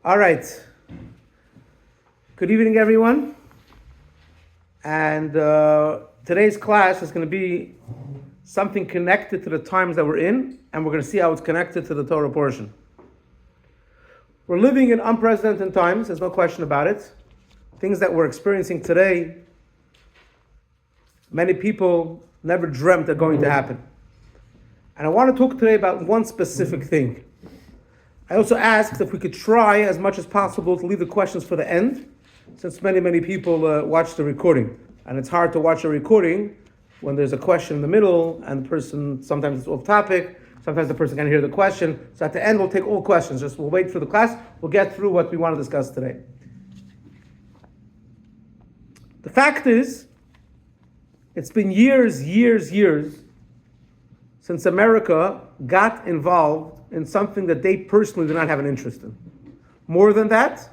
All right. Good evening, everyone. And today's class is going to be something connected to the times that we're in, and we're going to see how it's connected to the Torah portion. We're living in unprecedented times, there's no question about it. Things that we're experiencing today, many people never dreamt are going to happen. And I want to talk today about one specific thing. I also asked if we could try as much as possible to leave the questions for the end, since many people watch the recording. And it's hard to watch a recording when there's a question in the middle and the person, sometimes it's off topic, sometimes the person can't hear the question. So at the end we'll take all questions, we'll wait for the class, we'll get through what we want to discuss today. The fact is, it's been years since America got involved in something that they personally do not have an interest in. More than that,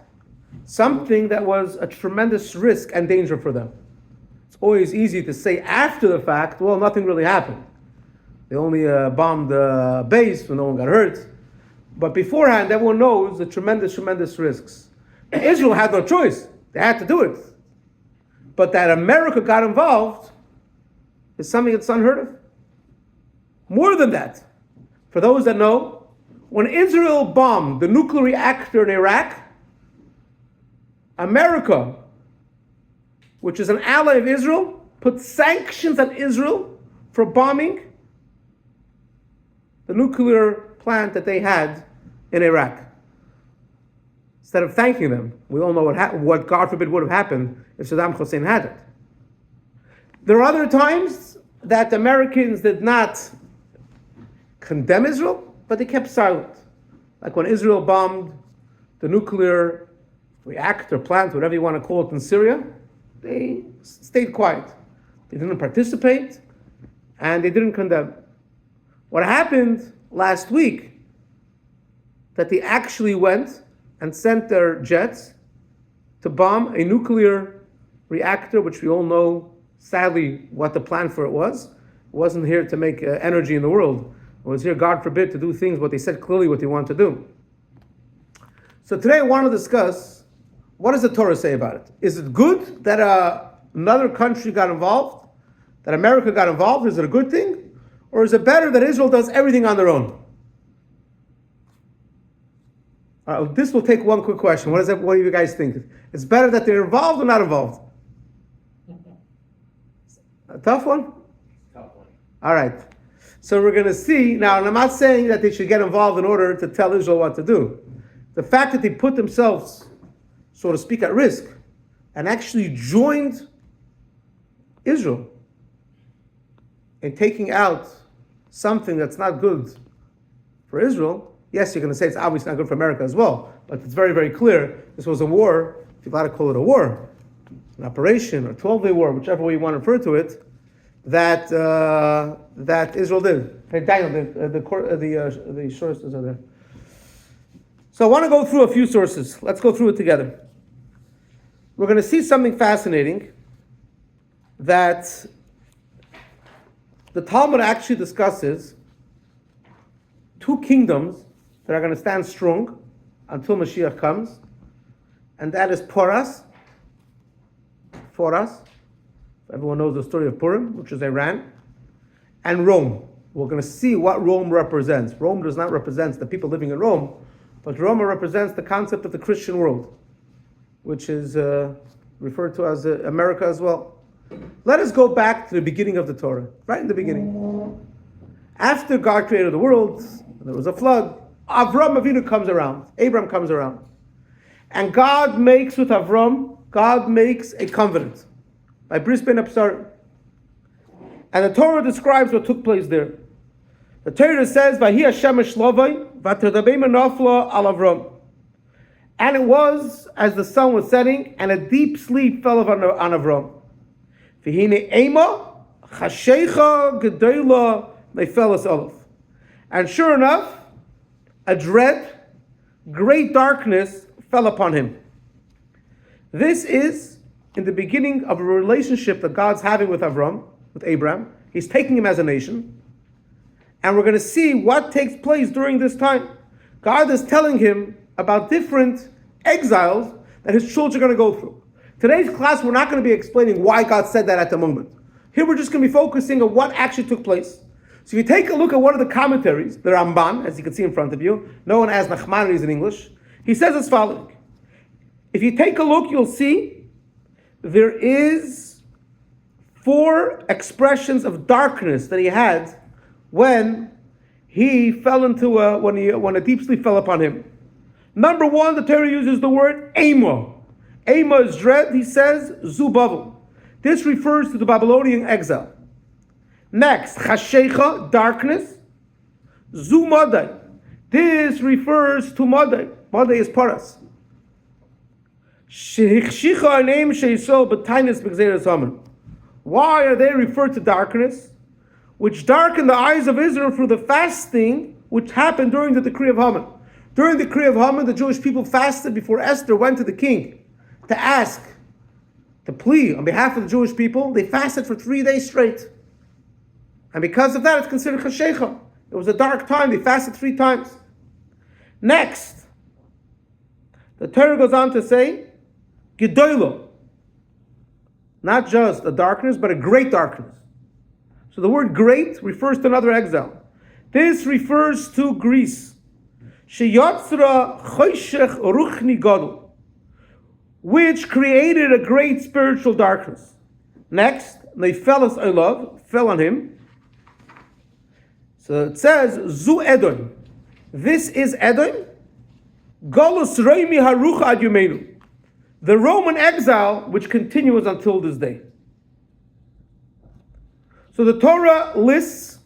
something that was a tremendous risk and danger for them. It's always easy to say after the fact, well, nothing really happened. They only bombed the base when no one got hurt. But beforehand, everyone knows the tremendous risks. Israel had no choice. They had to do it. But that America got involved is something that's unheard of. More than that, for those that know, when Israel bombed the nuclear reactor in Iraq, America, which is an ally of Israel, put sanctions on Israel for bombing the nuclear plant that they had in Iraq. Instead of thanking them, we all know what God forbid would have happened if Saddam Hussein had it. There are other times that Americans did not condemn Israel, but they kept silent. Like when Israel bombed the nuclear reactor plant, whatever you want to call it, in Syria, they stayed quiet. They didn't participate, and they didn't condemn. What happened last week, that they actually went and sent their jets to bomb a nuclear reactor, which we all know, sadly, what the plan for it was. It wasn't here to make energy in the world. It was here, God forbid, to do things what they said clearly what they want to do. So today I want to discuss, what does the Torah say about it? Is it good that another country got involved? That America got involved? Is it a good thing? Or is it better that Israel does everything on their own? This will take one quick question. What do you guys think? It's better that they're involved or not involved? A tough one? Tough one. All right. So we're going to see, now, and I'm not saying that they should get involved in order to tell Israel what to do. The fact that they put themselves, so to speak, at risk and actually joined Israel in taking out something that's not good for Israel. Yes, you're going to say it's obviously not good for America as well, but it's very clear this was a war, if you want to call it a war, an operation, or 12-day war, whichever way you want to refer to it, that Israel did. Hey, Daniel, the sources are there. So I want to go through a few sources. Let's go through it together. We're going to see something fascinating that the Talmud actually discusses two kingdoms that are going to stand strong until Mashiach comes, and that is Poras. Everyone knows the story of Purim, which is Iran, and Rome. We're going to see what Rome represents. Rome does not represent the people living in Rome, but Rome represents the concept of the Christian world, which is referred to as America as well. Let us go back to the beginning of the Torah, right in the beginning. After God created the world, there was a flood. Avram Avinu comes around. Abraham comes around. And God makes with Avram, God makes a covenant by Bris Ben Absar. And the Torah describes what took place there. The Torah says, "Vahi Hashem Shlovai, v'tadabei menafla al Avram." And it was as the sun was setting, and a deep sleep fell on Avram. V'hine ema chashecha gedola nefelas olaf. And sure enough, a great darkness fell upon him. This is in the beginning of a relationship that God's having with Abraham. He's taking him as a nation. And we're going to see what takes place during this time. God is telling him about different exiles that his children are going to go through. Today's class, we're not going to be explaining why God said that at the moment. Here we're just going to be focusing on what actually took place. So if you take a look at one of the commentaries, the Ramban, as you can see in front of you, known as Nachmanides in English, he says as following. If you take a look, you'll see there is 4 expressions of darkness that he had when he fell into when a deep sleep fell upon him. Number 1, the Torah uses the word Ema. Ema is dread, he says, Zubavel. This refers to the Babylonian exile. Next, Chashecha, darkness. Zumadai. This refers to Madai. Madai is Paras. Shehichshicha name Sheisol B'tainis B'gzeres Haman. Why are they referred to darkness? Which darkened the eyes of Israel through the fasting which happened during the decree of Haman. During the decree of Haman, the Jewish people fasted before Esther went to the king to ask, to plead on behalf of the Jewish people. They fasted for 3 days straight. And because of that, it's considered Chashecha. It was a dark time. They fasted 3 times. Next, the Torah goes on to say, Gedoylo. Not just a darkness, but a great darkness. So the word great refers to another exile. This refers to Greece. Sheyotzra choshech ruchni gadol, which created a great spiritual darkness. Next, Neifelas Olav, fell on him. So it says, Zu Edom. This is Edom. Golus Reimi Harucha Ad Yomenu. The Roman exile, which continues until this day. So the Torah lists,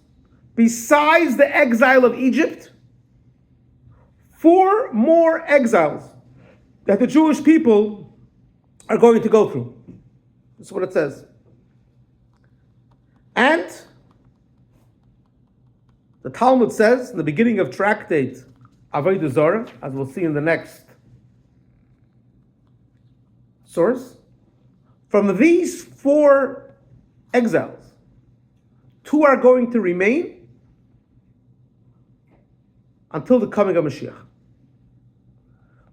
besides the exile of Egypt, 4 more exiles that the Jewish people are going to go through. That's what it says. And the Talmud says, in the beginning of tractate Avodah Zarah, as we'll see in the next source, from these 4 exiles, 2 are going to remain until the coming of Mashiach.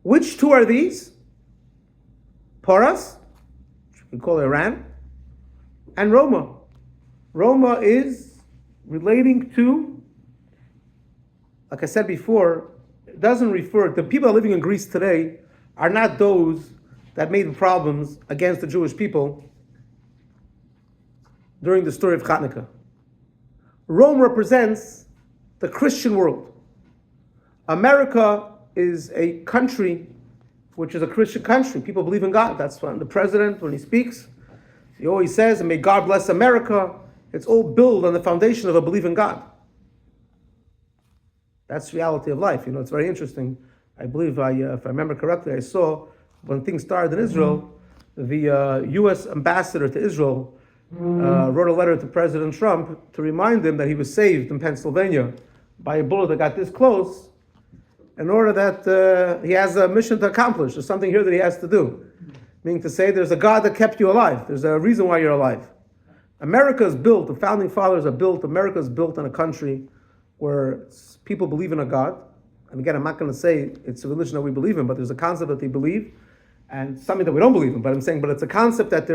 Which 2 are these? Paras, which we call Iran, and Roma. Roma is relating to, like I said before, it doesn't refer, the people living in Greece today are not those that made problems against the Jewish people during the story of Chanukah. Rome represents the Christian world. America is a country which is a Christian country. People believe in God. That's why the president, when he speaks, he always says, and may God bless America. It's all built on the foundation of a belief in God. That's the reality of life. It's very interesting. I believe, if I remember correctly, I saw when things started in Israel, the U.S. ambassador to Israel wrote a letter to President Trump to remind him that he was saved in Pennsylvania by a bullet that got this close, in order that he has a mission to accomplish. There's something here that he has to do. Meaning to say, there's a God that kept you alive. There's a reason why you're alive. America is built, the founding fathers are built, America is built in a country where people believe in a God. And again, I'm not going to say it's a religion that we believe in, but there's a concept that they believe, and something that we don't believe in. But I'm saying, but it's a concept that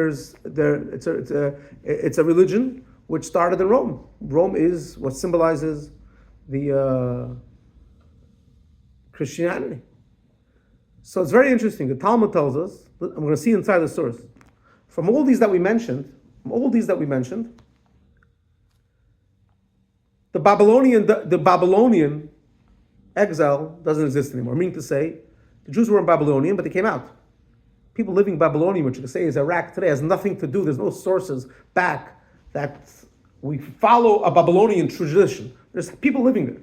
it's a religion which started in Rome. Rome is what symbolizes the Christianity. So it's very interesting. The Talmud tells us, I'm going to see inside the source, from all these that we mentioned, the Babylonian exile doesn't exist anymore. Meaning to say, the Jews were in Babylonian, but they came out. People living in Babylonian, which you can say is Iraq today, has nothing to do, there's no sources back that we follow a Babylonian tradition. There's people living there.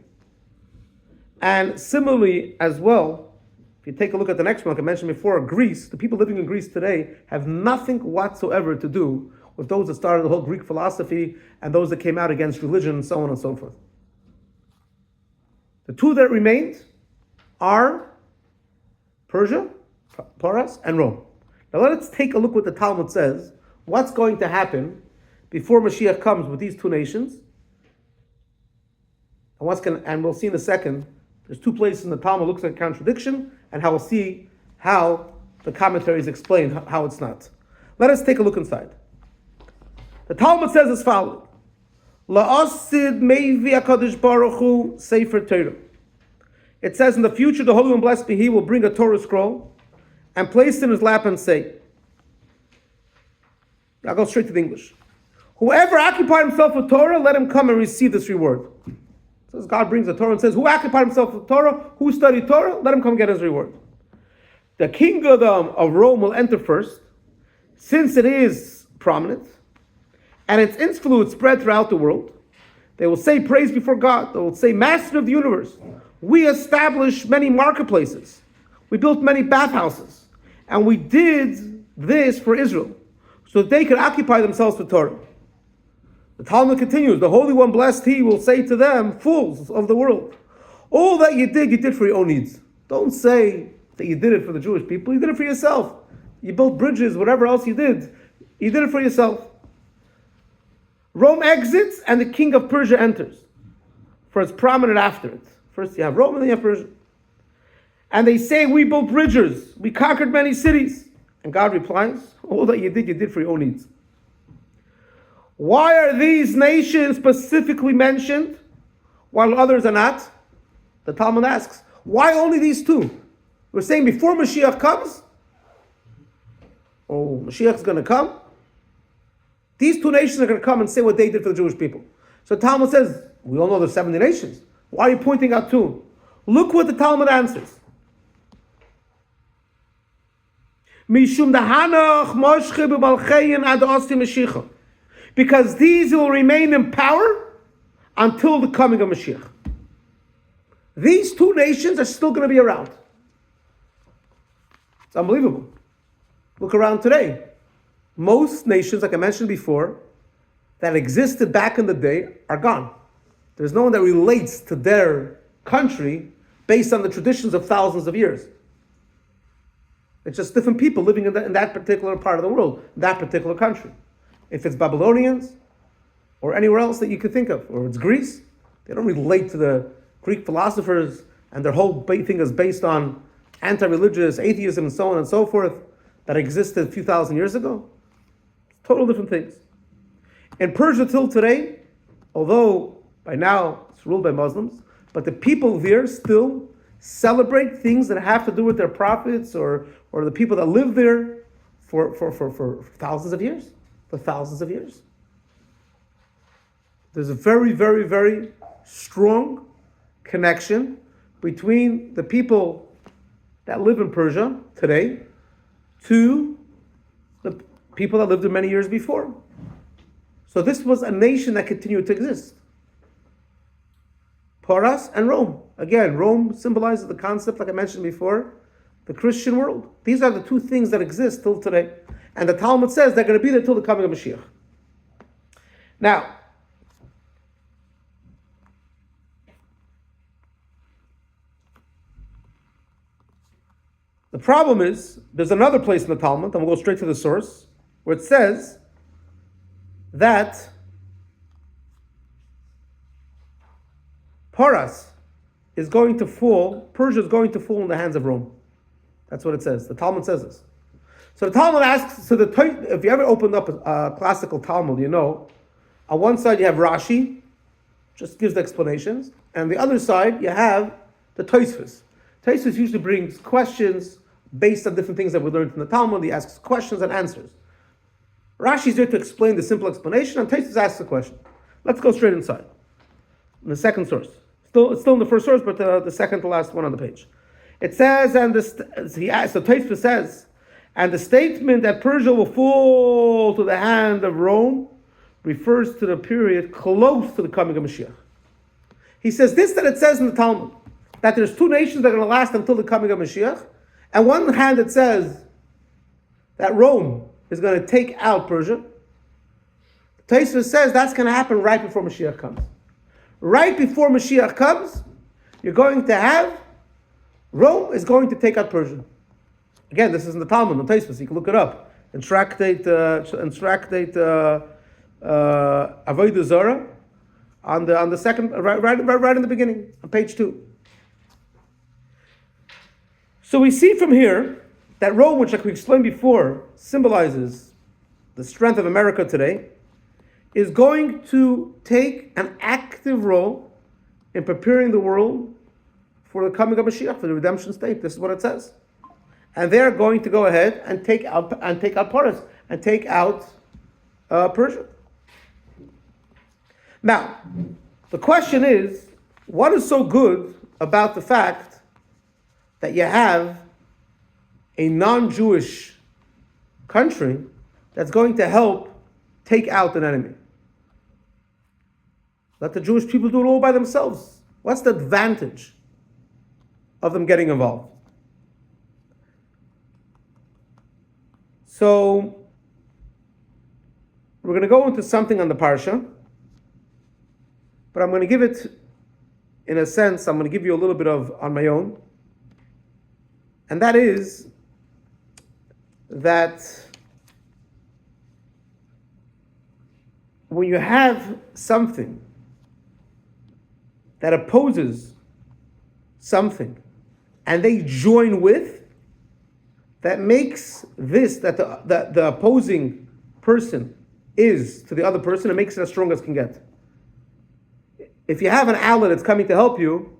And similarly as well, if you take a look at the next one, like I mentioned before, Greece, the people living in Greece today have nothing whatsoever to do with those that started the whole Greek philosophy and those that came out against religion and so on and so forth. The 2 that remained are Persia, Paras, and Rome. Now let's take a look what the Talmud says, what's going to happen before Mashiach comes with these 2 nations. And we'll see in a second, there's 2 places in the Talmud looks like a contradiction, and how we'll see how the commentaries explain how it's not. Let us take a look inside. The Talmud says as follows: La'asid meivi HaKadosh Baruch Hu Sefer Torah. It says in the future, the Holy One, blessed be He, will bring a Torah scroll and place it in His lap and say, I'll go straight to the English. Whoever occupied himself with Torah, let him come and receive this reward. So God brings the Torah and says, who occupied himself with Torah, who studied Torah, let him come get his reward. The king of Rome will enter first, since it is prominent, and its influence spread throughout the world. They will say praise before God. They will say, Master of the universe, we established many marketplaces. We built many bathhouses. And we did this for Israel, so that they could occupy themselves with Torah. The Talmud continues, the Holy One, blessed He, will say to them, fools of the world, all that you did for your own needs. Don't say that you did it for the Jewish people. You did it for yourself. You built bridges, whatever else you did it for yourself. Rome exits and the king of Persia enters, for it's prominent after it. First you have Rome and then you have Persia. And they say, we built bridges, we conquered many cities. And God replies, all that you did for your own needs. Why are these nations specifically mentioned while others are not? The Talmud asks, why only these two? We're saying before Mashiach comes, Mashiach is going to come, these two nations are going to come and say what they did for the Jewish people. So Talmud says, we all know there's 70 nations. Why are you pointing out two? Look what the Talmud answers. Mishum dahanach moshche b'malchein ad osti Mashiach. Because these will remain in power until the coming of Mashiach. These two nations are still going to be around. It's unbelievable. Look around today. Most nations, like I mentioned before, that existed back in the day are gone. There's no one that relates to their country based on the traditions of thousands of years. It's just different people living in that particular part of the world, that particular country. If it's Babylonians or anywhere else that you could think of, or it's Greece, they don't relate to the Greek philosophers, and their whole thing is based on anti-religious atheism and so on and so forth that existed a few thousand years ago. Total different things. In Persia till today, although by now it's ruled by Muslims, but the people there still celebrate things that have to do with their prophets or the people that live there for thousands of years. For thousands of years. There's a very, very, very strong connection between the people that live in Persia today to the people that lived there many years before. So this was a nation that continued to exist. Paras and Rome. Again, Rome symbolizes the concept, like I mentioned before, the Christian world. These are the two things that exist till today. And the Talmud says they're going to be there till the coming of Mashiach. Now, the problem is, there's another place in the Talmud, and we'll go straight to the source, where it says that Paras is going to fall, Persia is going to fall in the hands of Rome. That's what it says. The Talmud says this. So the Talmud asks, if you ever opened up a classical Talmud, you know, on one side you have Rashi, just gives the explanations, and the other side you have the Tosfos. Tosfos usually brings questions based on different things that we learned from the Talmud. He asks questions and answers. Rashi is there to explain the simple explanation, and Tosfos asks the question. Let's go straight inside. In the second source. It's still in the first source, but the second to last one on the page. It says, Tosfos says, and the statement that Persia will fall to the hand of Rome refers to the period close to the coming of Mashiach. He says this, that it says in the Talmud, that there's two nations that are going to last until the coming of Mashiach. And one hand it says that Rome is going to take out Persia. Tosfos says that's going to happen right before Mashiach comes. Right before Mashiach comes, you're going to have Rome is going to take out Persia. Again, this is in the Talmud, the Tosfos. You can look it up. In Tractate Avodah Zarah, on the second, right in the beginning, on page 2. So we see from here that Rome, which like we explained before, symbolizes the strength of America today, is going to take an active role in preparing the world for the coming of Mashiach, for the redemption state. This is what it says. And they're going to go ahead and take out Paris and take out Persia. Now, the question is, what is so good about the fact that you have a non-Jewish country that's going to help take out an enemy? Let the Jewish people do it all by themselves. What's the advantage of them getting involved? So, we're going to go into something on the Parsha, but I'm going to give it, in a sense, I'm going to give you a little bit of on my own. And that is that when you have something that opposes something and they join with, that makes this, that the opposing person is to the other person, it makes it as strong as can get. If you have an ally that's coming to help you,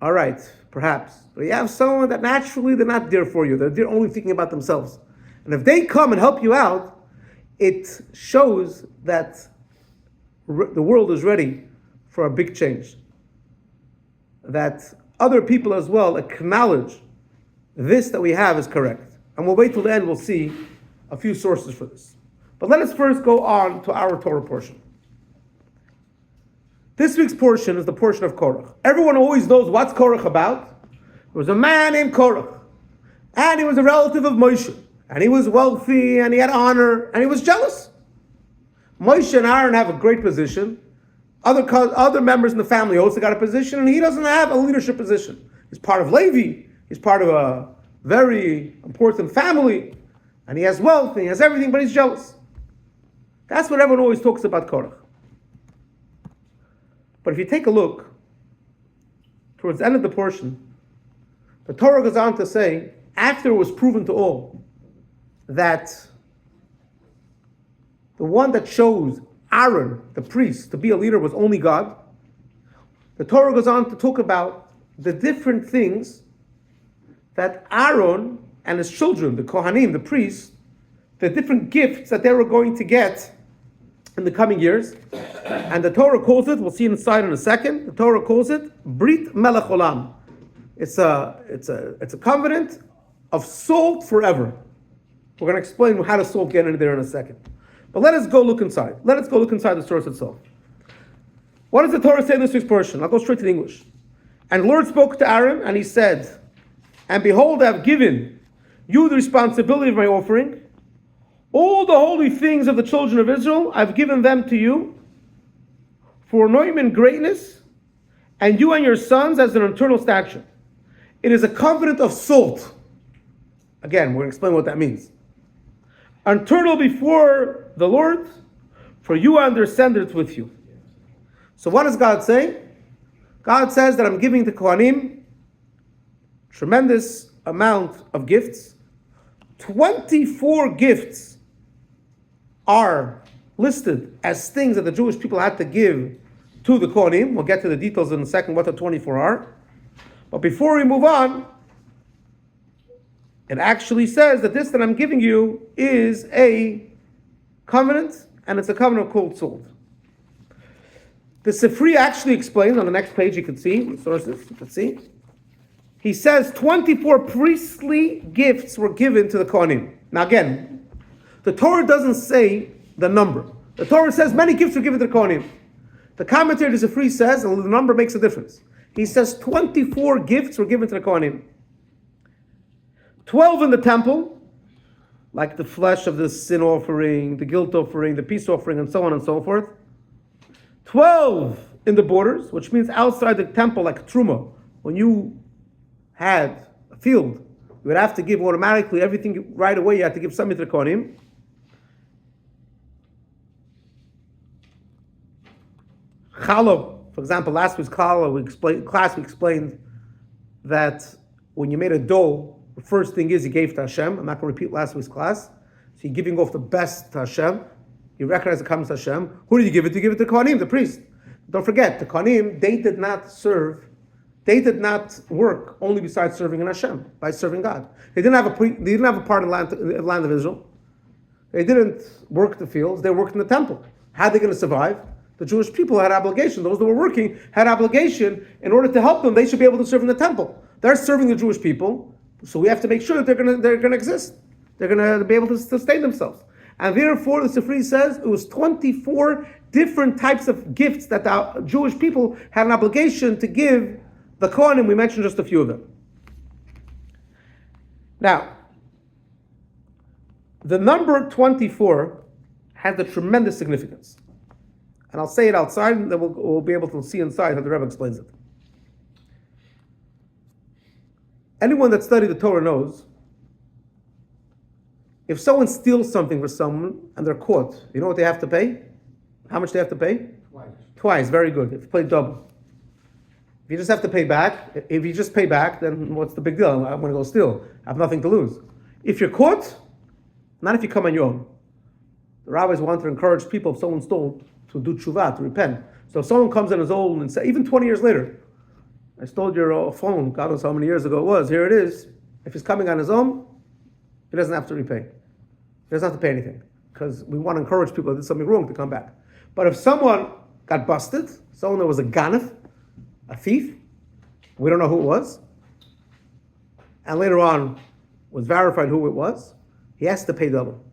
all right, perhaps. But you have someone that naturally they're not there for you. They're only thinking about themselves. And if they come and help you out, it shows that the world is ready for a big change. That other people as well acknowledge this that we have is correct. And we'll wait till the end, we'll see a few sources for this. But let us first go on to our Torah portion. This week's portion is the portion of Korach. Everyone always knows what's Korach about. There was a man named Korach, and he was a relative of Moshe, and he was wealthy, and he had honor, and he was jealous. Moshe and Aaron have a great position. Other members in the family also got a position, and he doesn't have a leadership position. He's part of Levi. He's part of a very important family, and he has wealth, and he has everything, but he's jealous. That's what everyone always talks about Korach. But if you take a look towards the end of the portion, the Torah goes on to say, after it was proven to all that the one that chose Aaron, the priest, to be a leader was only God, the Torah goes on to talk about the different things that Aaron and his children, the Kohanim, the priests, the different gifts that they were going to get in the coming years. And the Torah calls it, we'll see inside in a second, the Torah calls it Brit Melech Olam. It's a covenant of salt forever. We're going to explain how does salt get into there in a second. But let us go look inside. Let us go look inside the source itself. What does the Torah say in this week's portion? I'll go straight to the English. And the Lord spoke to Aaron, and he said, and behold, I have given you the responsibility of my offering. All the holy things of the children of Israel, I've given them to you for anointment and greatness, and you and your sons as an eternal statute. It is a covenant of salt. Again, we're going to explain what that means. Eternal before the Lord, for you and their descendants with you. So what does God say? God says that I'm giving the Kohanim tremendous amount of gifts. 24 gifts are listed as things that the Jewish people had to give to the Kohanim. We'll get to the details in a second what the 24 are. But before we move on, it actually says that this that I'm giving you is a covenant, and it's a covenant called salt. The Sifri actually explains on the next page, you can see, the sources, you can see. He says 24 priestly gifts were given to the Kohanim. Now again, the Torah doesn't say the number. The Torah says many gifts were given to the Kohanim. The commentary to the Sifri says, and the number makes a difference. He says 24 gifts were given to the Kohanim. 12 in the temple, like the flesh of the sin offering, the guilt offering, the peace offering, and so on and so forth. 12 in the borders, which means outside the temple, like Truma. When you had a field, you would have to give automatically everything right away. You had to give something to the Kohanim. Challah, for example, last week's Challah, we explained that when you made a dough, the first thing is you gave to Hashem. I'm not going to repeat last week's class. So you're giving off the best to Hashem. You recognize it comes to Hashem. Who did you give it to? You give it to the Kohanim, the priest. Don't forget, the Kohanim, they did not work only besides serving in Hashem, by serving God. They didn't have a part in the land of Israel. They didn't work the fields, they worked in the temple. How are they going to survive? The Jewish people had obligation. Those that were working had obligation. In order to help them, they should be able to serve in the temple. They're serving the Jewish people, so we have to make sure that they're going to exist. They're going to be able to sustain themselves. And therefore, the Sifri says it was 24 different types of gifts that the Jewish people had an obligation to give the Kohanim. We mentioned just a few of them. Now, the number 24 has a tremendous significance. And I'll say it outside, and then we'll be able to see inside how the Rebbe explains it. Anyone that studied the Torah knows, if someone steals something from someone and they're caught, you know what they have to pay? How much they have to pay? Twice. Very good. If you play double. If you just have to pay back, if you just pay back, then what's the big deal? I'm going to go steal. I have nothing to lose. If you're caught, not if you come on your own. The rabbis want to encourage people, if someone stole, to do tshuva, to repent. So if someone comes on his own and says, even 20 years later, I stole your phone, God knows how many years ago it was, here it is. If he's coming on his own, he doesn't have to repay. He doesn't have to pay anything. Because we want to encourage people that did something wrong to come back. But if someone got busted, someone that was a ganef, a thief, we don't know who it was, and later on was verified who it was, he has to pay double.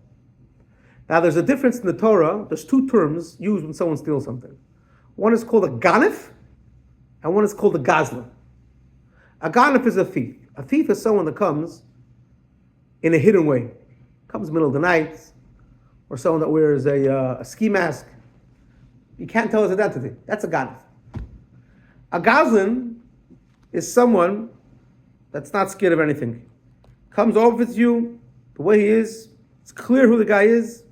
Now there's a difference in the Torah. There's two terms used when someone steals something. One is called a ganef, and one is called a gazlan. A ganef is a thief. A thief is someone that comes in a hidden way. Comes middle of the night, or someone that wears a ski mask. You can't tell his identity. That's a ganef. A gazlan is someone that's not scared of anything. Comes over with you the way he is. It's clear who the guy is.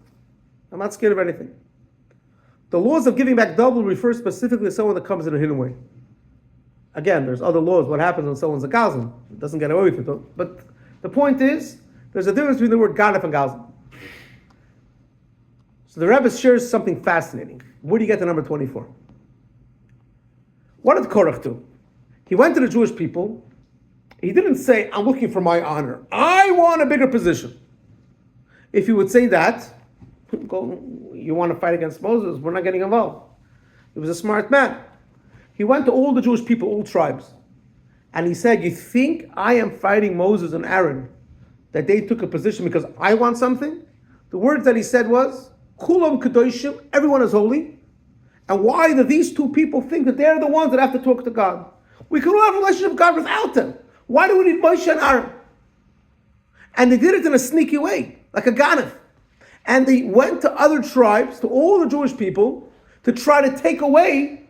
I'm not scared of anything. The laws of giving back double refer specifically to someone that comes in a hidden way. Again, there's other laws. What happens when someone's a gazlan? It doesn't get away with it. But the point is, there's a difference between the word ganef and gazlan. So the Rebbe shares something fascinating. Where do you get the number 24? What did Korach do? He went to the Jewish people. He didn't say, I'm looking for my honor. I want a bigger position. If you would say that, you want to fight against Moses, we're not getting involved. He was a smart man. He went to all the Jewish people, all tribes, and he said, you think I am fighting Moses and Aaron, that they took a position because I want something? The words that he said was, Kulam Kadoshim, everyone is holy. And why do these two people think that they're the ones that have to talk to God? We can all have a relationship with God without them. Why do we need Moshe and Aaron? And they did it in a sneaky way, like a ganef. And they went to other tribes, to all the Jewish people, to try to take away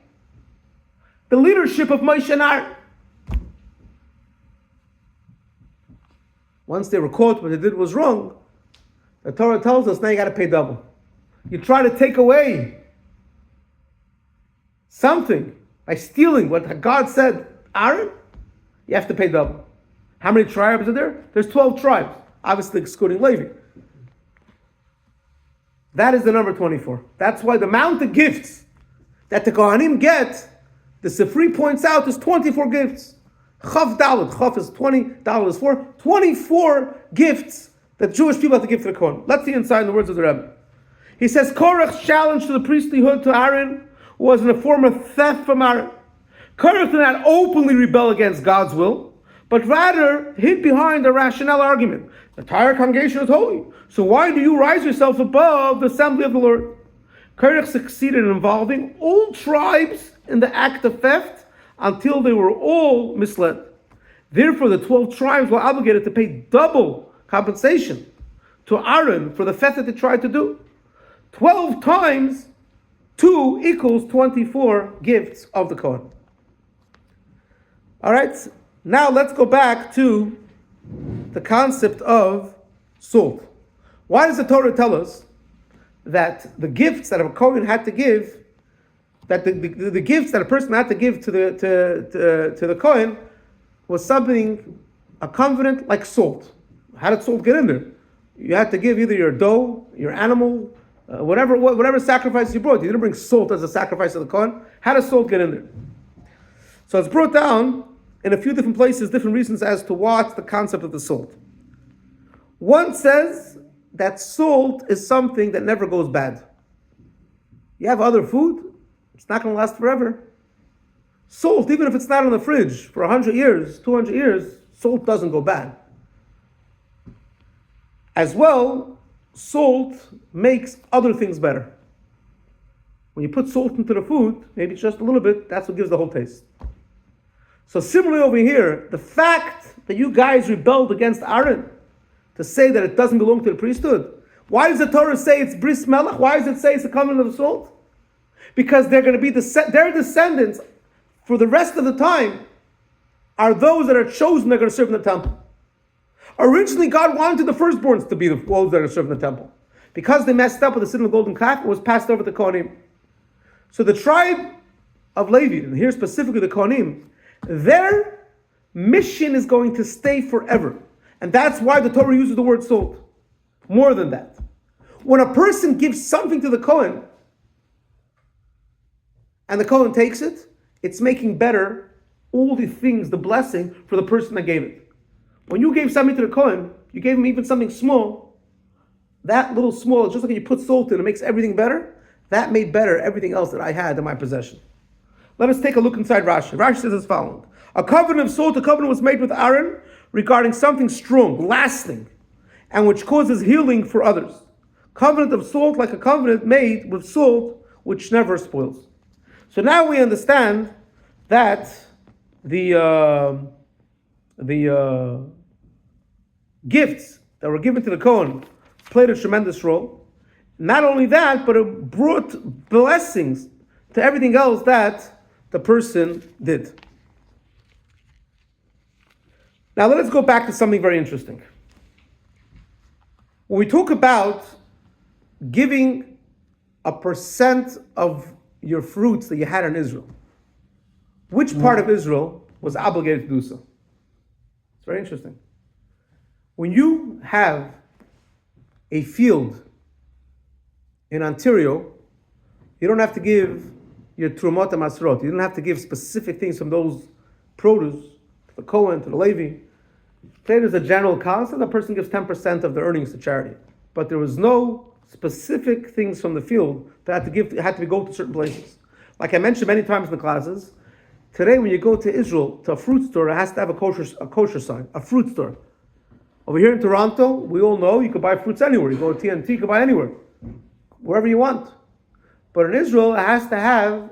the leadership of Moshe and Aaron. Once they were caught, what they did was wrong. The Torah tells us now you got to pay double. You try to take away something by stealing what God said, Aaron, you have to pay double. How many tribes are there? There's 12 tribes, obviously excluding Levi. That is the number 24. That's why the amount of gifts that the Kohanim get, the Sifri points out, is 24 gifts. Chav Dalet. Chav is 20, Dalet is 4. 24 gifts that Jewish people have to give to the Kohen. Let's see inside in the words of the Rebbe. He says, Korach's challenge to the priesthood to Aaron was in the form of theft from Aaron. Korach did not openly rebel against God's will, but rather hid behind a rational argument. The entire congregation is holy, so why do you rise yourself above the assembly of the Lord? Korach succeeded in involving all tribes in the act of theft until they were all misled. Therefore, the 12 tribes were obligated to pay double compensation to Aaron for the theft that they tried to do. 12 times 2 equals 24 gifts of the Kohen. All right, now let's go back to the concept of salt. Why does the Torah tell us that the gifts that a Kohen had to give, that the gifts that a person had to give to the Kohen was something a covenant like salt. How did salt get in there? You had to give either your dough, your animal, whatever sacrifice you brought. You didn't bring salt as a sacrifice of the Kohen. How does salt get in there? So it's brought down in a few different places, different reasons as to what's the concept of the salt. One says that salt is something that never goes bad. You have other food, it's not going to last forever. Salt, even if it's not in the fridge for 100 years, 200 years, salt doesn't go bad. As well, salt makes other things better. When you put salt into the food, maybe just a little bit, that's what gives the whole taste. So similarly over here, the fact that you guys rebelled against Aaron to say that it doesn't belong to the priesthood, why does the Torah say it's bris melech? Why does it say it's a covenant of salt? Because they're going to be their descendants for the rest of the time are those that are chosen that are going to serve in the temple. Originally, God wanted the firstborns to be the ones that are serving the temple. Because they messed up with the sin of the golden calf, it was passed over to Kohanim. So the tribe of Levi, and here specifically the Kohanim, their mission is going to stay forever. And that's why the Torah uses the word salt. More than that. When a person gives something to the Kohen, and the Kohen takes it, it's making better all the things, the blessing for the person that gave it. When you gave something to the Kohen, you gave him even something small. That little small, just like you put salt in, it makes everything better. That made better everything else that I had in my possession. Let us take a look inside Rashi. Rashi says as following. A covenant of salt, a covenant was made with Aaron regarding something strong, lasting, and which causes healing for others. Covenant of salt like a covenant made with salt, which never spoils. So now we understand that the gifts that were given to the Kohen played a tremendous role. Not only that, but it brought blessings to everything else that the person did. Now let us go back to something very interesting. When we talk about giving a percent of your fruits that you had in Israel, which part of Israel was obligated to do so? It's very interesting. When you have a field in Ontario, you don't have to give your Trumot and Masrot. You don't have to give specific things from those produce to the Kohen, to the Levi. Say there's a general concept, the person gives 10% of their earnings to charity. But there was no specific things from the field that had to go to certain places. Like I mentioned many times in the classes, today when you go to Israel, to a fruit store, it has to have a kosher sign, a fruit store. Over here in Toronto, we all know you can buy fruits anywhere. You go to TNT, you can buy anywhere, wherever you want. But in Israel, it has to have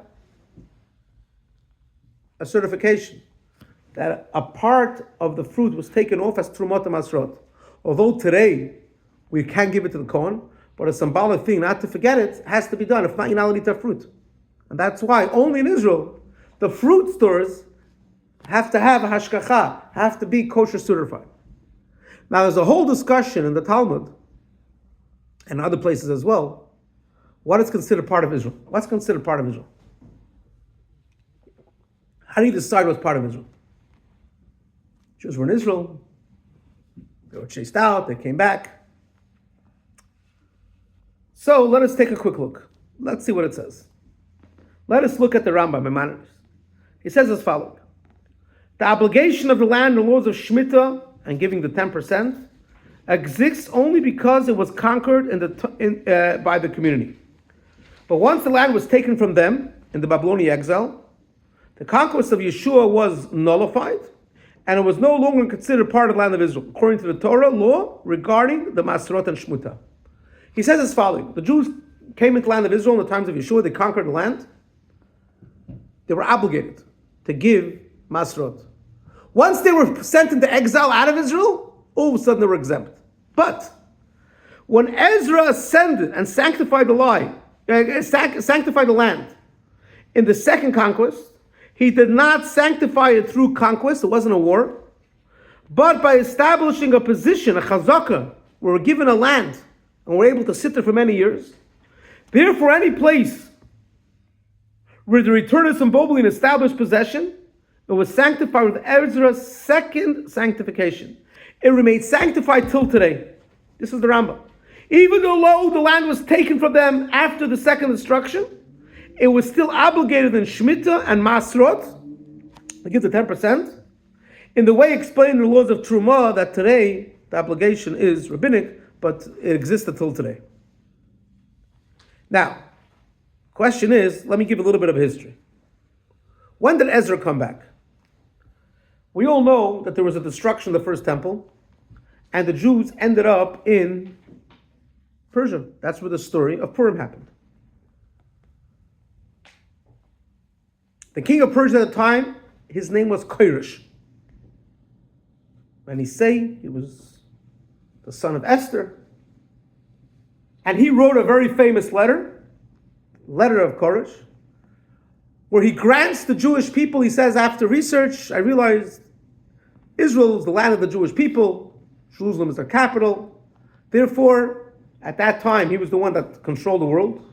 a certification that a part of the fruit was taken off as Trumot and Masrot. Although today, we can give it to the Kohen, but a symbolic thing, not to forget it, has to be done. If not, you're not allowed to eat that fruit. And that's why, only in Israel, the fruit stores have to have a hashgacha, have to be kosher certified. Now, there's a whole discussion in the Talmud, and other places as well, what is considered part of Israel? What's considered part of Israel? How do you decide what's part of Israel? Jews were in Israel, they were chased out, they came back. So let us take a quick look. Let's see what it says. Let us look at the Rambam, Maimonides. He says as follows. The obligation of the land and laws of Shemitah and giving the 10% exists only because it was conquered by the community. But once the land was taken from them in the Babylonian exile, the conquest of Yeshua was nullified and it was no longer considered part of the land of Israel, according to the Torah law regarding the Masrot and Shmutah. He says as following. The Jews came into the land of Israel in the times of Yeshua. They conquered the land. They were obligated to give Masrot. Once they were sent into exile out of Israel, all of a sudden they were exempt. But when Ezra ascended and sanctified the land in the second conquest, he did not sanctify it through conquest. It wasn't a war. But by establishing a position, a chazakah, where we're given a land and we're able to sit there for many years. Therefore, any place where the return is symbolic and established possession, It was sanctified with Ezra's second sanctification. It remained sanctified till today. This is the Rambam. Even though the land was taken from them after the second destruction, it was still obligated in Shemitah and Masrot. They give the 10%. In the way explained in the laws of Trumah, that today the obligation is rabbinic, but it existed till today. Now, question is, let me give a little bit of history. When did Ezra come back? We all know that there was a destruction of the first temple, and the Jews ended up in Persia. That's where the story of Purim happened. The king of Persia at the time, his name was Koresh. And he was the son of Esther. And he wrote a very famous letter of Koresh, where he grants the Jewish people, he says, after research, I realized Israel is the land of the Jewish people, Jerusalem is their capital. Therefore, at that time, he was the one that controlled the world.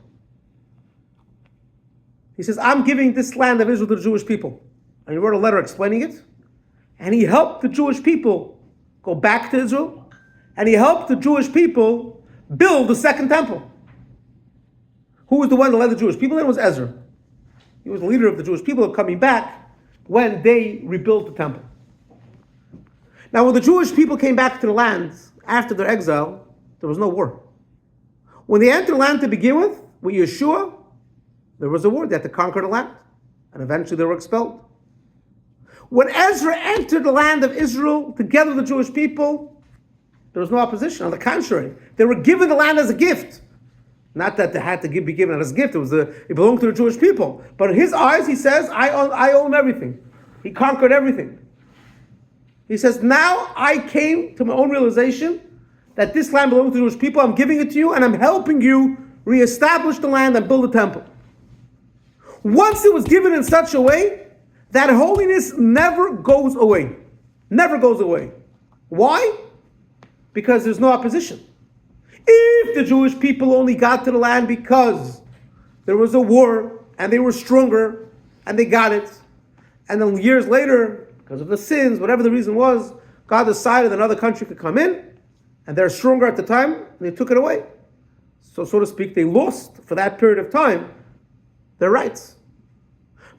He says, I'm giving this land of Israel to the Jewish people. And he wrote a letter explaining it. And he helped the Jewish people go back to Israel. And he helped the Jewish people build the second temple. Who was the one that led the Jewish people? It was Ezra. He was the leader of the Jewish people coming back when they rebuilt the temple. Now, when the Jewish people came back to the land after their exile, there was no war. When they entered the land to begin with Yeshua, there was a war. They had to conquer the land. And eventually they were expelled. When Ezra entered the land of Israel together with the Jewish people, there was no opposition. On the contrary, they were given the land as a gift. Not that they had to be given as a gift. It belonged to the Jewish people. But in his eyes, he says, I own everything. He conquered everything. He says, now I came to my own realization that this land belongs to the Jewish people. I'm giving it to you, and I'm helping you reestablish the land and build a temple. Once it was given in such a way, that holiness never goes away. Never goes away. Why? Because there's no opposition. If the Jewish people only got to the land because there was a war and they were stronger and they got it, and then years later, because of the sins, whatever the reason was, God decided another country could come in and they're stronger at the time, and they took it away. So to speak, they lost for that period of time their rights.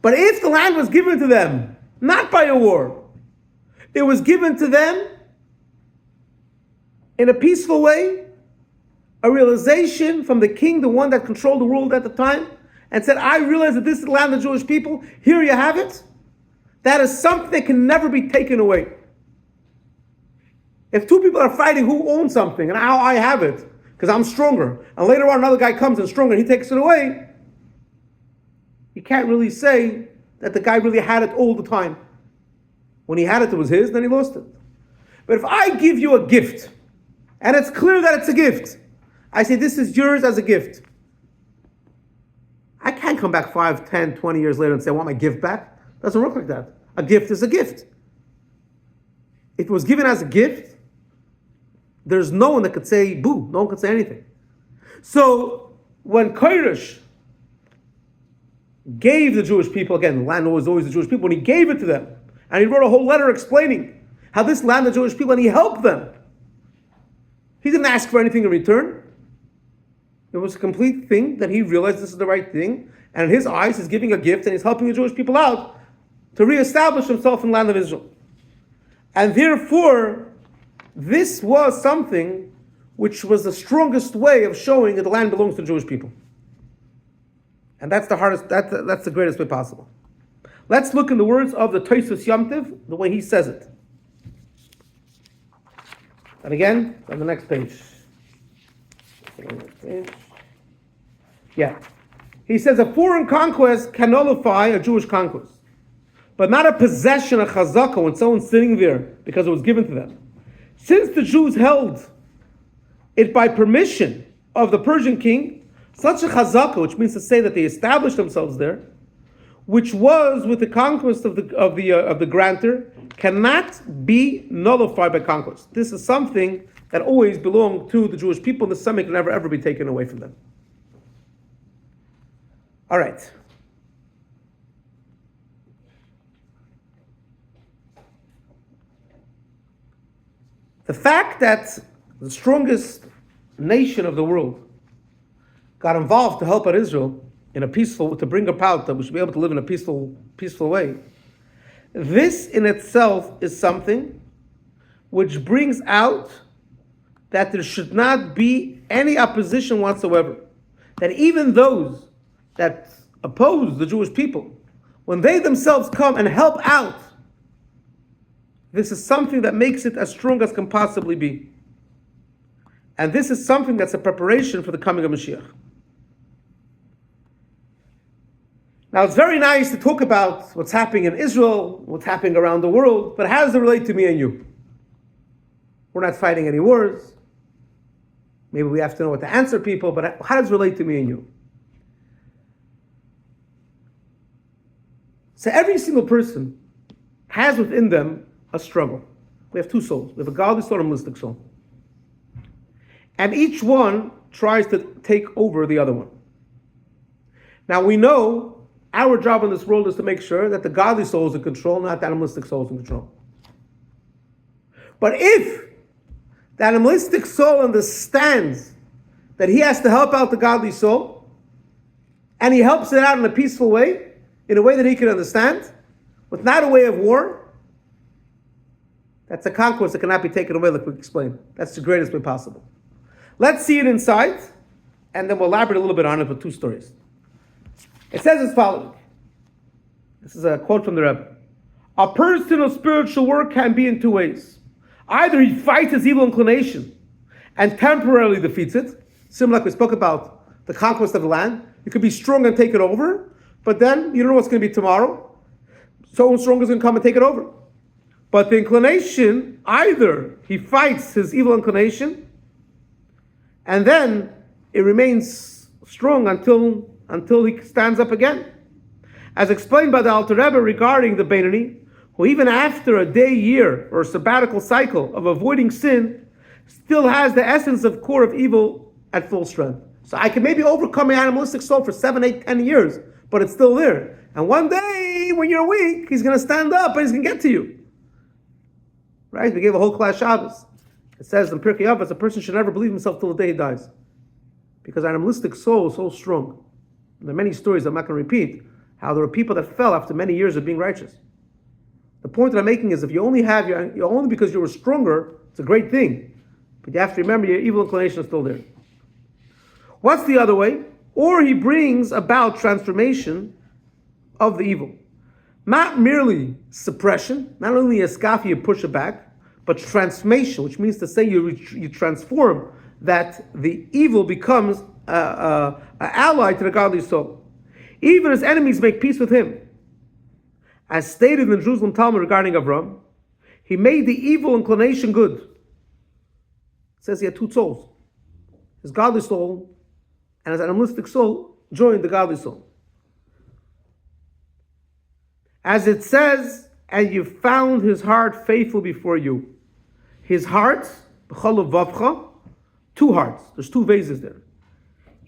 But if the land was given to them, not by a war, it was given to them in a peaceful way, a realization from the king, the one that controlled the world at the time, and said, I realize that this is the land of the Jewish people, here you have it. That is something that can never be taken away. If two people are fighting who owns something, and how I have it, because I'm stronger, and later on another guy comes and stronger, and he takes it away, you can't really say that the guy really had it all the time. When he had it, it was his, then he lost it. But if I give you a gift, and it's clear that it's a gift, I say this is yours as a gift. I can't come back 5, 10, 20 years later and say I want my gift back. It doesn't work like that. A gift is a gift. If it was given as a gift, there's no one that could say boo. No one could say anything. So when Koresh gave the Jewish people, again, the land was always the Jewish people, when he gave it to them, and he wrote a whole letter explaining how this land the Jewish people, and he helped them. He didn't ask for anything in return. It was a complete thing that he realized this is the right thing, and in his eyes, he's giving a gift, and he's helping the Jewish people out to reestablish himself in the land of Israel. And therefore, this was something which was the strongest way of showing that the land belongs to the Jewish people. And that's the hardest, that's the greatest way possible. Let's look in the words of the Tosfos Yom Tov, the way he says it. And again, on the next page. Yeah. He says a foreign conquest can nullify a Jewish conquest, but not a possession, a chazakah, when someone's sitting there because it was given to them. Since the Jews held it by permission of the Persian king, such a chazakah, which means to say that they established themselves there, which was with the conquest of the grantor, cannot be nullified by conquest. This is something that always belonged to the Jewish people, and the something can never ever be taken away from them. All right. The fact that the strongest nation of the world got involved to help out Israel in a peaceful, to bring about that we should be able to live in a peaceful way. This in itself is something which brings out that there should not be any opposition whatsoever. That even those that oppose the Jewish people, when they themselves come and help out, this is something that makes it as strong as can possibly be. And this is something that's a preparation for the coming of Mashiach. Now, it's very nice to talk about what's happening in Israel, what's happening around the world, but how does it relate to me and you? We're not fighting any wars. Maybe we have to know what to answer people, but how does it relate to me and you? So every single person has within them a struggle. We have two souls. We have a godly soul and a mystic soul. And each one tries to take over the other one. Now we know our job in this world is to make sure that the godly soul is in control, not the animalistic soul is in control. But if the animalistic soul understands that he has to help out the godly soul, and he helps it out in a peaceful way, in a way that he can understand, with not a way of war, that's a conquest that cannot be taken away, like we explained. That's the greatest way possible. Let's see it inside, and then we'll elaborate a little bit on it with two stories. It says as following. This is a quote from the Rebbe. A person of spiritual work can be in two ways. Either he fights his evil inclination and temporarily defeats it, similar like we spoke about the conquest of the land. You could be strong and take it over, but then you don't know what's going to be tomorrow. Someone strong is going to come and take it over. But the inclination, either he fights his evil inclination, and then it remains strong until he stands up again. As explained by the Alter Rebbe regarding the Beinoni, who even after a day, year, or sabbatical cycle of avoiding sin, still has the essence of core of evil at full strength. So I can maybe overcome an animalistic soul for 7, 8, 10 years, but it's still there. And one day, when you're weak, he's going to stand up and he's going to get to you. Right? We gave a whole class Shabbos. It says in Pirkei Avos, a person should never believe himself till the day he dies. Because an animalistic soul is so strong. There are many stories I'm not going to repeat, how there were people that fell after many years of being righteous. The point that I'm making is if you only have only because you were stronger, it's a great thing. But you have to remember your evil inclination is still there. What's the other way? Or he brings about transformation of the evil. Not merely suppression, not only a scaff you push it back, but transformation, which means to say you transform, that the evil becomes an ally to the godly soul. Even his enemies make peace with him. As stated in the Jerusalem Talmud regarding Avram, he made the evil inclination good. It says he had two souls. His godly soul and his animalistic soul joined the godly soul. As it says, and you found his heart faithful before you. His heart, two hearts. There's two vases there.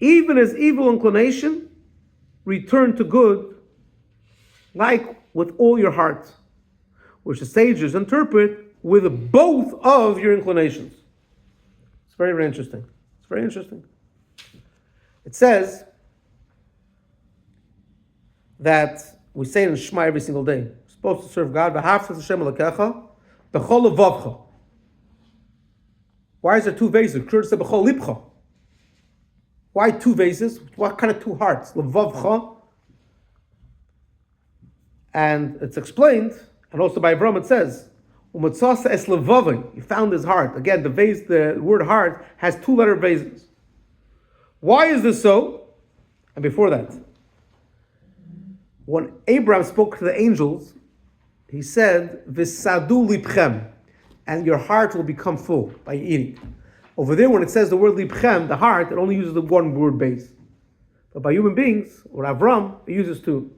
Even his evil inclination returned to good, like with all your heart, which the sages interpret with both of your inclinations. It's very, very interesting. It's very interesting. It says that we say in Shema every single day, we're supposed to serve God. Why is there two vases? Why two vases? What kind of two hearts? And it's explained, and also by Avram it says, you found his heart. Again, the word heart has two-letter vases. Why is this so? And before that, when Abraham spoke to the angels, he said, V'sadu libchem, and your heart will become full by eating. Over there, when it says the word libchem, the heart, it only uses the one word base. But by human beings, or Avram, it uses two.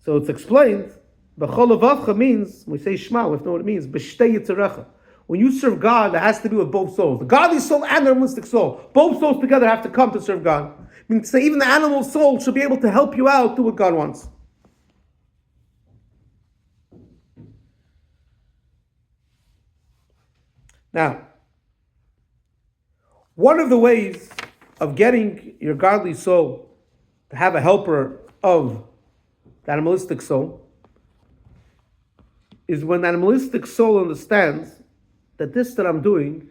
So it's explained, B'chol levavcha means, when we say Shema, we have to know what it means, B'shtei yitzarecha. When you serve God, it has to be with both souls. The godly soul and the animalistic soul. Both souls together have to come to serve God. I mean, to say even the animal soul should be able to help you out, do what God wants. Now, one of the ways of getting your godly soul to have a helper of the animalistic soul is when the animalistic soul understands that this that I'm doing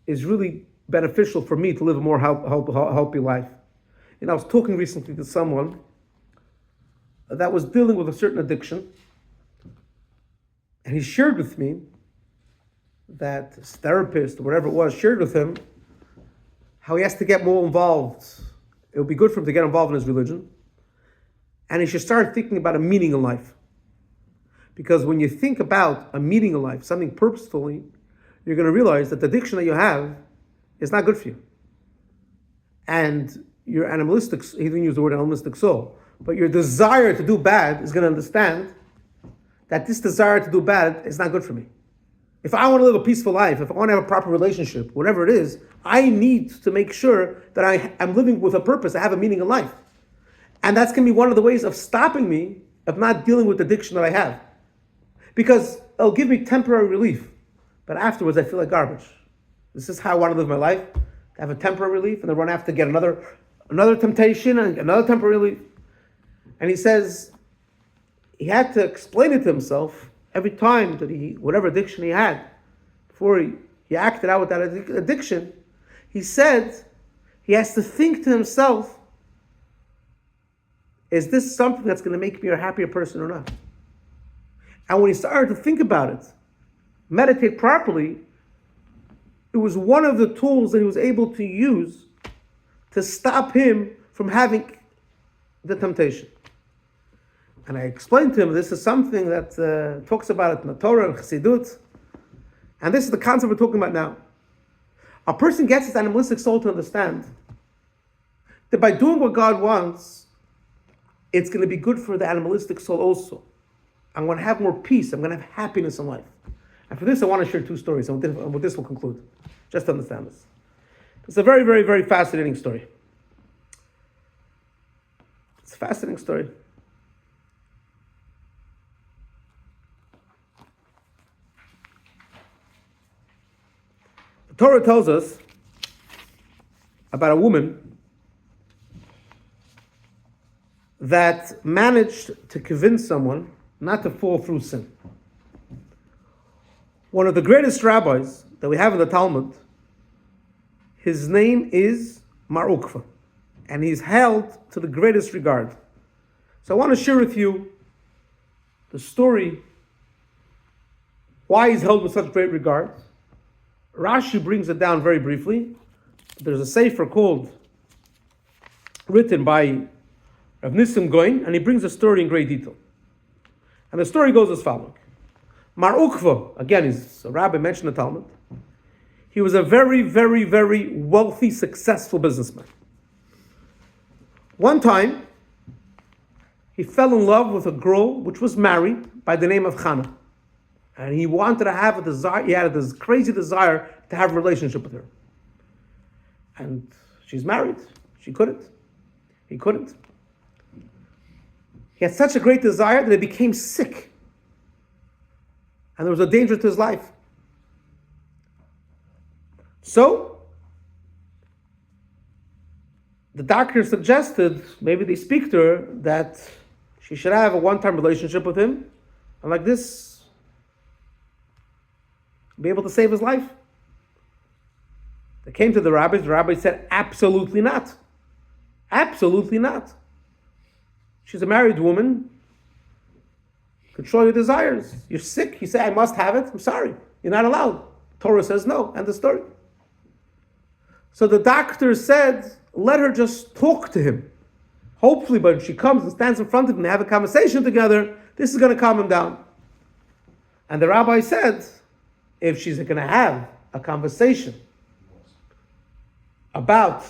is really beneficial for me to live a more healthy life. And I was talking recently to someone that was dealing with a certain addiction, and he shared with me that his therapist, or whatever it was, shared with him how he has to get more involved. It would be good for him to get involved in his religion, and he should start thinking about a meaning in life. Because when you think about a meaning in life, something purposefully, you're going to realize that the addiction that you have is not good for you. And your animalistic, he didn't use the word animalistic soul, but your desire to do bad is going to understand that this desire to do bad is not good for me. If I want to live a peaceful life, if I want to have a proper relationship, whatever it is, I need to make sure that I am living with a purpose, I have a meaning in life. And that's going to be one of the ways of stopping me of not dealing with the addiction that I have. Because it'll give me temporary relief, but afterwards I feel like garbage. This is how I want to live my life, to have a temporary relief, and then run after to get another temptation and another temporary relief. And he says he had to explain it to himself every time that whatever addiction he had, before he acted out with that addiction, he said he has to think to himself, is this something that's going to make me a happier person or not? And when he started to think about it, meditate properly, it was one of the tools that he was able to use to stop him from having the temptation. And I explained to him, this is something that talks about it in the Torah and Chassidut. And this is the concept we're talking about now. A person gets his animalistic soul to understand that by doing what God wants, it's going to be good for the animalistic soul also. I'm going to have more peace. I'm going to have happiness in life. And for this, I want to share two stories. And with this, we'll conclude. Just to understand this. It's a very, very, very fascinating story. It's a fascinating story. The Torah tells us about a woman that managed to convince someone not to fall through sin. One of the greatest rabbis that we have in the Talmud, his name is Mar Ukva, and he's held to the greatest regard. So I want to share with you the story, why he's held with such great regard. Rashi brings it down very briefly. There's a sefer written by Rav Nissim Goin, and he brings the story in great detail. And the story goes as following. Mar Ukva, again, he's a rabbi mentioned in the Talmud. He was a very, very, very wealthy, successful businessman. One time, he fell in love with a girl which was married by the name of Chana. And he wanted to have a desire, he had this crazy desire to have a relationship with her. And she's married. She couldn't. He couldn't. He had such a great desire that he became sick. And there was a danger to his life. So, the doctor suggested, maybe they speak to her, that she should have a one-time relationship with him, and like this, be able to save his life. They came to the rabbi said, absolutely not. Absolutely not. She's a married woman. Control your desires. You're sick. You say, I must have it. I'm sorry. You're not allowed. Torah says no. End of story. So the doctor said, let her just talk to him. Hopefully, when she comes and stands in front of him, they have a conversation together, this is going to calm him down. And the rabbi said, if she's going to have a conversation about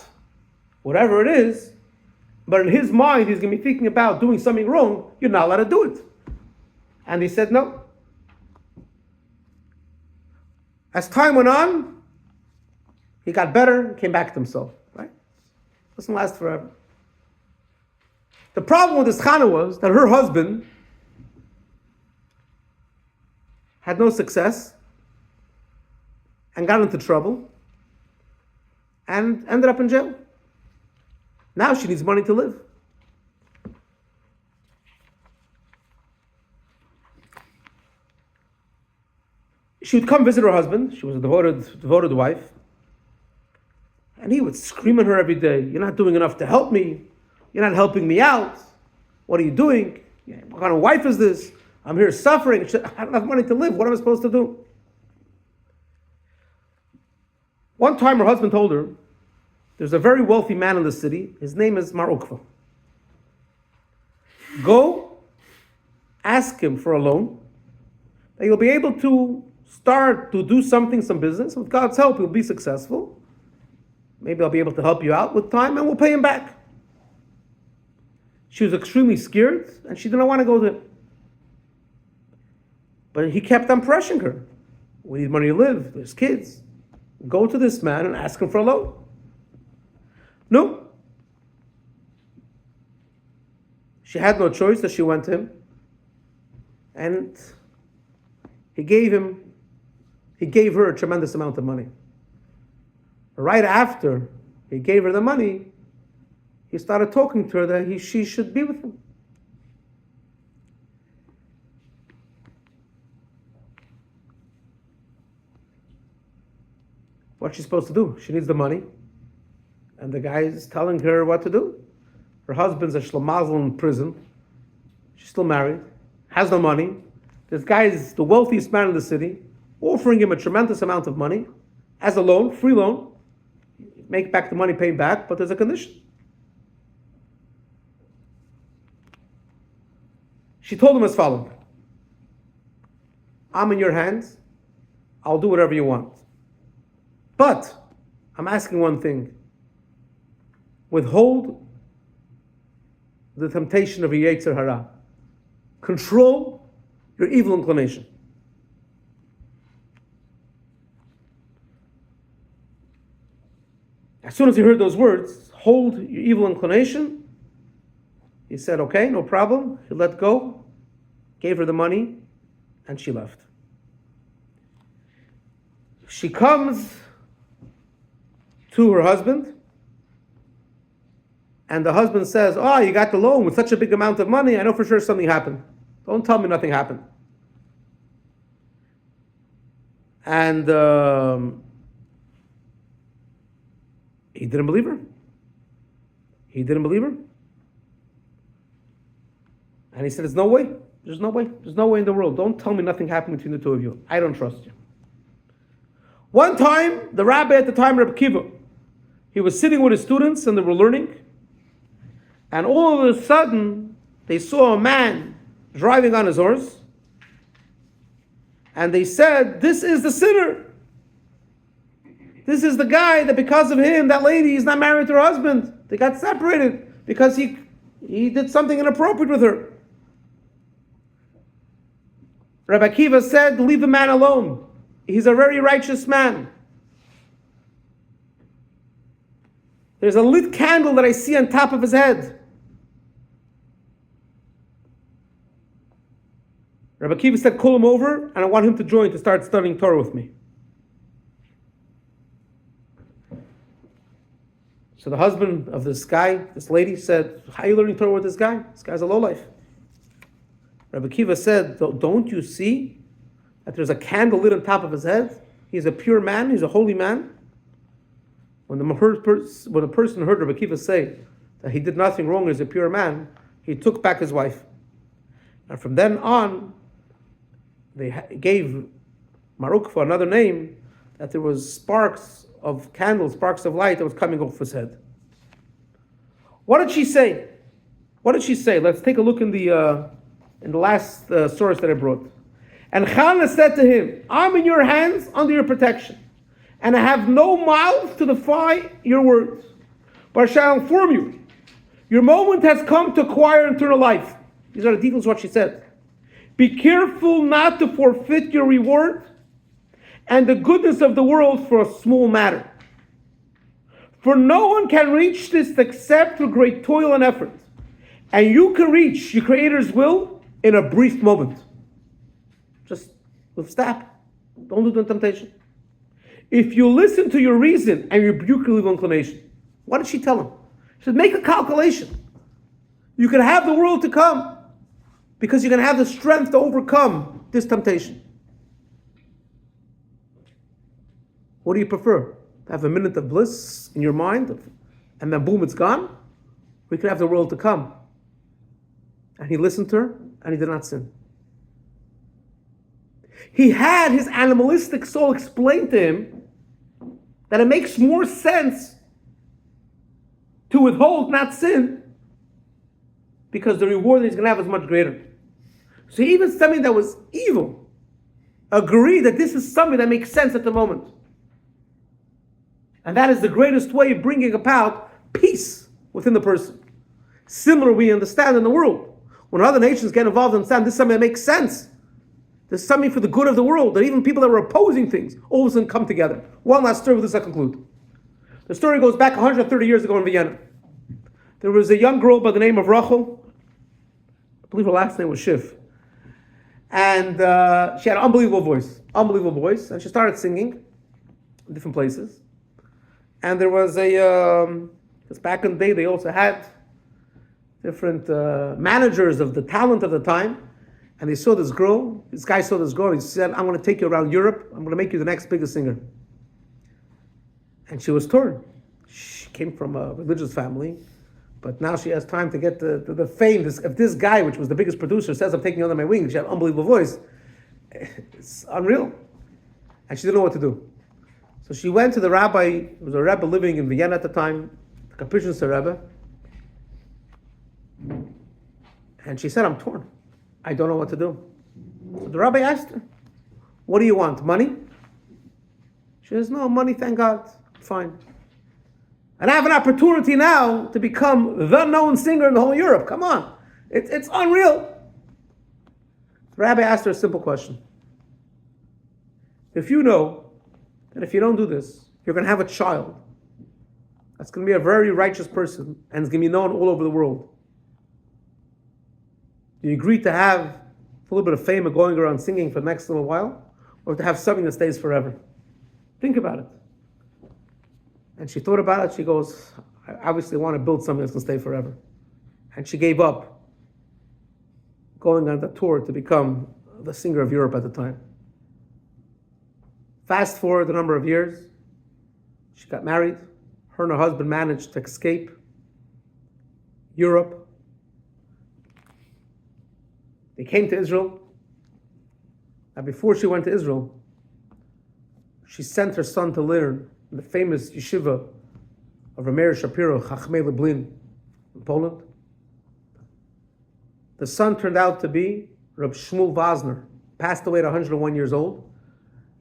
whatever it is, but in his mind, he's going to be thinking about doing something wrong, you're not allowed to do it. And he said no. As time went on, he got better, came back to himself. Right? Doesn't last forever. The problem with this Chana was that her husband had no success, and got into trouble and ended up in jail. Now she needs money to live. She would come visit her husband. She was a devoted wife. And he would scream at her every day, "You're not doing enough to help me. You're not helping me out. What are you doing? What kind of wife is this? I'm here suffering. I don't have money to live. What am I supposed to do?" One time her husband told her, "There's a very wealthy man in the city. His name is Mar Ukva. Go ask him for a loan that you'll be able to start to do some business. With God's help, you'll be successful. Maybe I'll be able to help you out with time and we'll pay him back." She was extremely scared and she didn't want to go to him. But he kept on pressuring her. "We need money to live. There's kids. Go to this man and ask him for a loan." No. She had no choice, so she went to him. And he gave her a tremendous amount of money. Right after he gave her the money, he started talking to her that she should be with him. What's she supposed to do? She needs the money. And the guy is telling her what to do. Her husband's a shlamazel in prison. She's still married, has no money. This guy is the wealthiest man in the city, offering him a tremendous amount of money as a loan, free loan. Make back the money, pay him back, but there's a condition. She told him as follows: "I'm in your hands. I'll do whatever you want. But I'm asking one thing. Withhold the temptation of your Yetzer Hara. Control your evil inclination." As soon as he heard those words, "hold your evil inclination," he said, "Okay, no problem." He let go, gave her the money, and she left. She comes to her husband, and the husband says, "Oh, you got the loan with such a big amount of money. I know for sure something happened. Don't tell me nothing happened." And he didn't believe her. He didn't believe her. And he said, "There's no way. There's no way. There's no way in the world. Don't tell me nothing happened between the two of you. I don't trust you." One time, the rabbi at the time, Rabbi Kiva, he was sitting with his students and they were learning. And all of a sudden, they saw a man driving on his horse. And they said, "This is the sinner. This is the guy that because of him, that lady is not married to her husband. They got separated because he did something inappropriate with her." Rabbi Kiva said, "Leave the man alone. He's a very righteous man. There's a lit candle that I see on top of his head." Rabbi Kiva said, "Call him over, and I want him to join to start studying Torah with me." So the husband of this lady said, "How are you learning Torah with this guy? This guy's a lowlife." Rabbi Kiva said, "Don't you see that there's a candle lit on top of his head? He's a pure man, he's a holy man." When a person heard Rabbi Kiva say that he did nothing wrong, he's a pure man, he took back his wife. And from then on, they gave Mar Ukva another name, that there was sparks of candles, sparks of light that was coming off his head. What did she say? What did she say? Let's take a look in the last source that I brought. "And Chana said to him, 'I'm in your hands, under your protection, and I have no mouth to defy your words. But I shall inform you, your moment has come to acquire eternal life.'" These are the details of what she said. "Be careful not to forfeit your reward and the goodness of the world for a small matter. For no one can reach this except through great toil and effort. And you can reach your Creator's will in a brief moment." Just with step. Don't do the temptation. if you listen to your reason and rebuke your evil inclination. What did she tell him? She said, make a calculation. You can have the world to come because you're going to have the strength to overcome this temptation. What do you prefer? To have a minute of bliss in your mind and then boom, it's gone? Or you can have the world to come. And he listened to her and he did not sin. He had his animalistic soul explain to him that it makes more sense to withhold, not sin, because the reward that he's going to have is much greater. So even something that was evil agreed that this is something that makes sense at the moment. And that is the greatest way of bringing about peace within the person. Similar, we understand in the world. When other nations get involved and understand this is something that makes sense, there's something for the good of the world, that even people that were opposing things all of a sudden come together. One last story with this I conclude. The story goes back 130 years ago in Vienna. There was a young girl by the name of Rachel. I believe her last name was Schiff. And she had an unbelievable voice. And she started singing in different places. And there was because back in the day they also had different managers of the talent of the time. And they saw this guy saw this girl, he said, I'm going to take you around Europe, I'm going to make you the next biggest singer. And she was torn. She came from a religious family, but now she has time to get the fame. If this guy, which was the biggest producer, says I'm taking you under my wing, she had an unbelievable voice, it's unreal. And she didn't know what to do. So she went to the rabbi, there was a Rebbe living in Vienna at the time, the Capuchin Rebbe, and she said, I'm torn. I don't know what to do. So the rabbi asked her, what do you want, money? She says, no, money, thank God, fine. And I have an opportunity now to become the known singer in the whole Europe. Come on, it's unreal. The rabbi asked her a simple question. If you know that if you don't do this, you're going to have a child that's going to be a very righteous person and it's going to be known all over the world, do you agree to have a little bit of fame of going around singing for the next little while, or to have something that stays forever? Think about it. And she thought about it. She goes, I obviously want to build something that's going to stay forever. And she gave up going on the tour to become the singer of Europe at the time. Fast forward a number of years, she got married. Her and her husband managed to escape Europe. They came to Israel. And before she went to Israel, she sent her son to learn in the famous yeshiva of Rameir Shapiro, Chachmei Lublin, in Poland. The son turned out to be Rabbi Shmuel Vosner, passed away at 101 years old.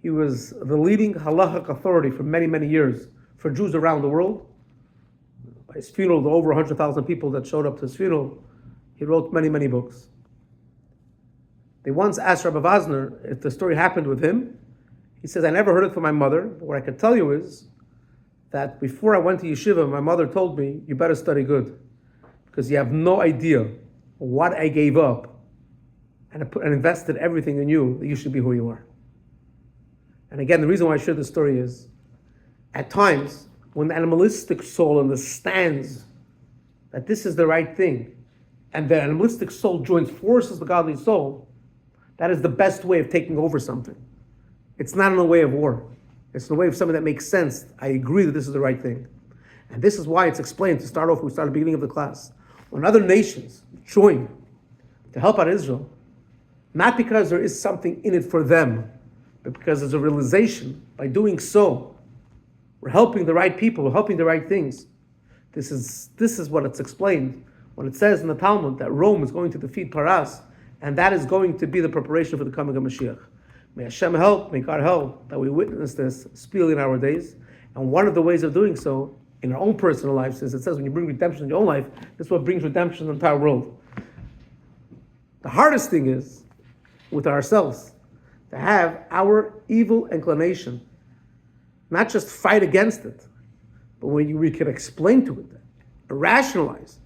He was the leading halachic authority for many, many years for Jews around the world. By his funeral, there were over 100,000 people that showed up to his funeral. He wrote many, many books. They once asked Rabbi Vosner if the story happened with him. He says, I never heard it from my mother, but what I can tell you is that before I went to yeshiva, my mother told me, you better study good, because you have no idea what I gave up and invested everything in you, that you should be who you are. And again, the reason why I share this story is, at times, when the animalistic soul understands that this is the right thing, and the animalistic soul joins forces with the godly soul, that is the best way of taking over something. It's not in a way of war. It's in a way of something that makes sense. I agree that this is the right thing. And this is why it's explained, to start off, we started at the beginning of the class. When other nations join to help out Israel, not because there is something in it for them, but because there's a realization, by doing so, we're helping the right people, we're helping the right things. This is what it's explained when it says in the Talmud that Rome is going to defeat Paras, and that is going to be the preparation for the coming of Mashiach. May Hashem help, may God help, that we witness this speedily in our days. And one of the ways of doing so, in our own personal lives, since it says when you bring redemption in your own life, this is what brings redemption in the entire world. The hardest thing is, with ourselves, to have our evil inclination, not just fight against it, but when we can explain to it, rationalize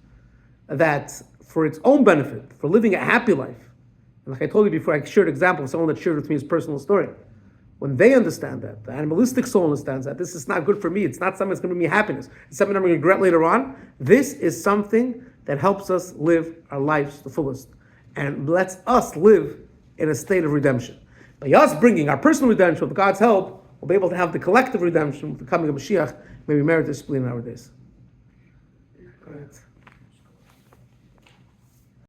that for its own benefit, for living a happy life. And like I told you before, I shared an example of someone that shared with me his personal story. when they understand that, the animalistic soul understands that this is not good for me, it's not something that's going to bring me happiness, it's something I'm going to regret later on, this is something that helps us live our lives to the fullest and lets us live in a state of redemption. By us bringing our personal redemption, with God's help, we'll be able to have the collective redemption with the coming of Mashiach. May we merit this spleen in our days. Go ahead.